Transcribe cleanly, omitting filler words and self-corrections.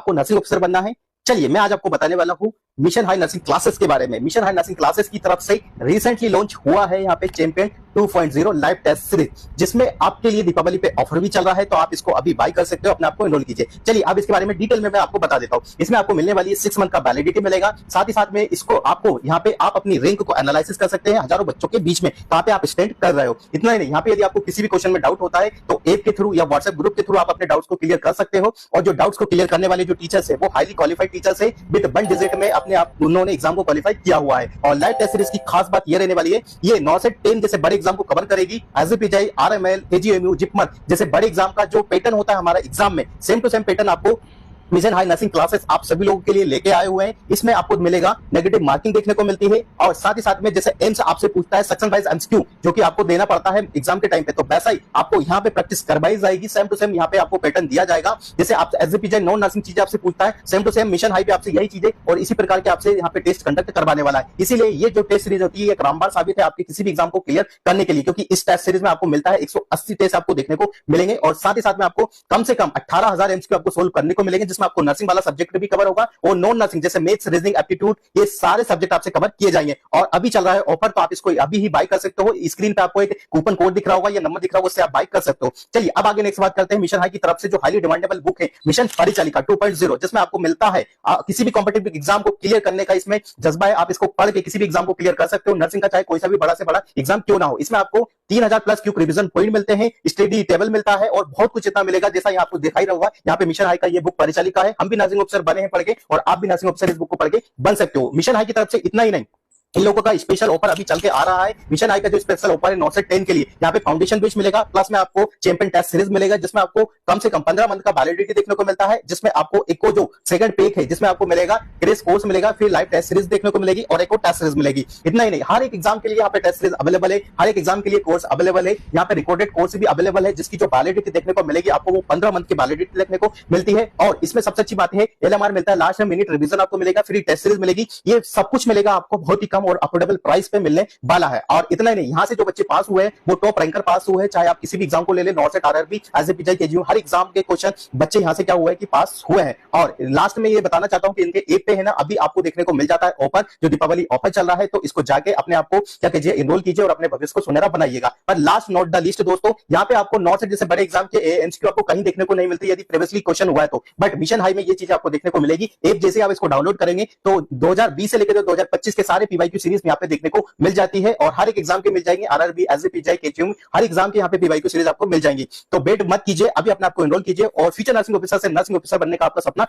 आपको nursing officer बनना है। चलिए मैं आज आपको बताने वाला हूँ मिशन हाई नर्सिंग क्लासेस के बारे में। मिशन हाई नर्सिंग क्लासेस की तरफ से रिसेंटली लॉन्च हुआ है यहाँ पे चैंपियन 2.0 लाइव टेस्ट सीरीज, जिसमें आपके लिए दीपावली पे ऑफर भी चल रहा है, तो आप इसको अभी बाय कर सकते हो, अपने आप को एनरोल कीजिए। चलिए अब इसके बारे में डिटेल में मैं आपको बता देता हूँ। इसमें आपको मिलने वाली 6 मंथ का वैलिडिटी मिलेगा, साथ ही साथ में इसको आपको यहाँ पे आप अपनी रैंक को एनालिसिस कर सकते हैं हजारों बच्चों के बीच में, कहाँ पे आप स्टैंड कर रहे हो। इतना ही नहीं, यहाँ पे यदि आपको किसी भी क्वेश्चन में डाउट होता है तो ऐप के थ्रू या व्हाट्सएप ग्रुप के थ्रू आप अपने डाउट्स को क्लियर कर सकते हो। और जो डाउट्स को क्लियर करने वाले जो टीचर्स है वो हाईली क्वालिफाइड टीचर्स है, विद 1 डिजिट में अपने आप उन्होंने एग्जाम को क्वालिफाई किया हुआ है। और लाइव टेस्ट सीरीज की खास बात ये रहने वाली है, ये 9 से 10 जैसे बड़े एग्जाम को कवर करेगी। एसजीपीजीआई, आरएमएल, एजीएमयू, जिपमर जैसे बड़े एग्जाम का जो पैटर्न होता है हमारा एग्जाम में, सेम टू सेम पैटर्न आपको मिशन हाई नर्सिंग क्लासेस आप सभी लोगों के लिए लेके आए हुए हैं। इसमें आपको मिलेगा नेगेटिव मार्किंग देखने को मिलती है, और साथ ही साथ में जैसे एम्स आपसे पूछता है सेक्शन वाइज एमसीक्यू जो कि आपको देना पड़ता है एग्जाम के टाइम पे, तो वैसा ही आपको यहाँ पे प्रैक्टिस करवाई जाएगी। सेम टू सेम यहाँ पे आपको पैटर्न दिया जाएगा। जैसे आप एसजीपीजीआई नॉन नर्सिंग चीजें आपसे पूछता है, same to same mission high पे आपसे यही चीजें और इसी प्रकार के आपसे यहाँ पे टेस्ट कंडक्ट करवाने वाला है। इसीलिए ये जो टेस्ट सीरीज होती है एक रामबाण साबित है आपके किसी भी एग्जाम को क्लियर करने के लिए, क्योंकि इस टेस्ट सीरीज में आपको मिलता है 180 टेस्ट आपको देखने को मिलेंगे, और साथ ही साथ में आपको कम से कम 18,000 एमसीक्यू आपको सोल्व करने को मिलेंगे, जिसमें आपको नर्सिंग वाला सब्जेक्ट भी कवर होगा और नॉन नर्सिंग जैसे मैथ्स, रीजनिंग, एप्टीट्यूड, ये सारे सब्जेक्ट आपसे कवर किए जाएंगे। और अभी चल रहा है ऑफर, तो आप इसको अभी ही बाय कर सकते हो। स्क्रीन पे आपको एक कूपन कोड दिख रहा होगा या नंबर दिख रहा होगा, उससे आप बाय कर सकते हो। चलिए अब आगे नेक्स्ट बात करते हैं मिशन हाई की तरफ से जो हाईली डिमांडेबल बुक है मिशन परिचालिका 2.0, जिसमें आपको मिलता है किसी भी कॉम्पिटिटिव एग्जाम को क्लियर करने का इसमें जज्बा है। आप इसको पढ़ के किसी भी एग्जाम को क्लियर कर सकते हो, नर्सिंग का चाहे कोई सा भी बड़ा से बड़ा एग्जाम क्यों ना हो। इसमें आपको 3000 प्लस क्यूक रिवीजन पॉइंट मिलते हैं, स्टडी टेबल मिलता है और बहुत कुछ इतना मिलेगा जैसा यहाँ आपको दिखाई रहा होगा। यहाँ पे मिशन हाई का ये बुक परिचालिका है, हम भी नर्सिंग ऑफिसर बने हैं पढ़ के, और आप भी नर्सिंग ऑफिसर इस बुक को पढ़ के बन सकते हो। मिशन हाई की तरफ से इतना ही नहीं, इन लोगों का स्पेशल ऑफर अभी चल के आ रहा है। मिशन हाई का जो स्पेशल ऑफर है 9 से 10 के लिए, यहाँ पे फाउंडेशन बेस मिलेगा, प्लस में आपको चैंपियन टेस्ट सीरीज मिलेगा, जिसमें आपको कम से कम 15 मंथ का वैलिडिटी देखने को मिलता है, जिसमें आपको एक को जो सेकंड पैक है जिसमें आपको मिलेगा क्रेश कोर्स मिलेगा, फिर लाइव टेस्ट सीरीज देखने को मिलेगी और एक और टेस्ट सीरीज मिलेगी। इतना ही नहीं, हर एक एग्जाम के लिए यहाँ पे टेस्ट सीरीज अवेलेबल है, हर एक एग्जाम के लिए कोर्स अवेलेबल है। यहाँ पे रिकॉर्डेड कोर्स भी अवेलेबल है, जिसकी जो वैलिडिटी देखने को मिलेगी आपको वो 15 मंथ की वैलिडिटी देखने को मिलती है। और इसमें सबसे अच्छी बात है एलएमआर मिलता है, लास्ट में मिनट रिवीजन आपको मिलेगा, फ्री टेस्ट सीरीज मिलेगी। ये सब कुछ मिलेगा आपको बहुत ही कम और अफोर्डेबल प्राइस पे मिलने वाला है। और इतना ही नहीं, यहां से जो बच्चे पास हुए हैं वो टॉप रैंकर पास हुए हैं, चाहे आप किसी भी एग्जाम को ले ले, नॉर्सेट, आरआरबी, एसजीपीजीआई, केजीयू, हर एग्जाम के क्वेश्चन बच्चे यहां से क्या हुए हैं कि पास हुए हैं। और लास्ट में ये बताना चाहता हूं कि इनके ऐप पे है ना अभी आपको देखने को मिल जाता है ऑफर, जो दीपावली ऑफर चल रहा है, तो इसको जाके अपने आप को क्या कीजिए, एनरोल कीजिए और अपने भविष्य को सुनहरा बनाइएगा। पर लास्ट नॉट द लिस्ट दोस्तों, यहाँ पे आपको नॉर्सेट जैसे बड़े एग्जाम के एमसीक्यू आपको कहीं देखने को नहीं मिलती यदि प्रीवियसली क्वेश्चन हुआ है तो, बट मिशन हाई में ये चीज आपको देखने को मिलेगी। ऐप जैसे आप इसको डाउनलोड करेंगे तो 2020 से लेकर 2025 के सारे पीवाईक्यू सीरीज यहाँ पे देखने को मिल जाती है, और हर एक एग्जाम के मिल जाएंगे, आरआरबी, एसजीपीजीआई, केजीयू, हर एग्जाम के यहाँ पे पीवाईक्यू सीरीज आपको मिल जाएंगी। तो वेट मत कीजिए, अभी अपने आप को एनरोल कीजिए और फ्यूचर नर्सिंग ऑफिसर से नर्सिंग ऑफिसर बनने का आपका सपना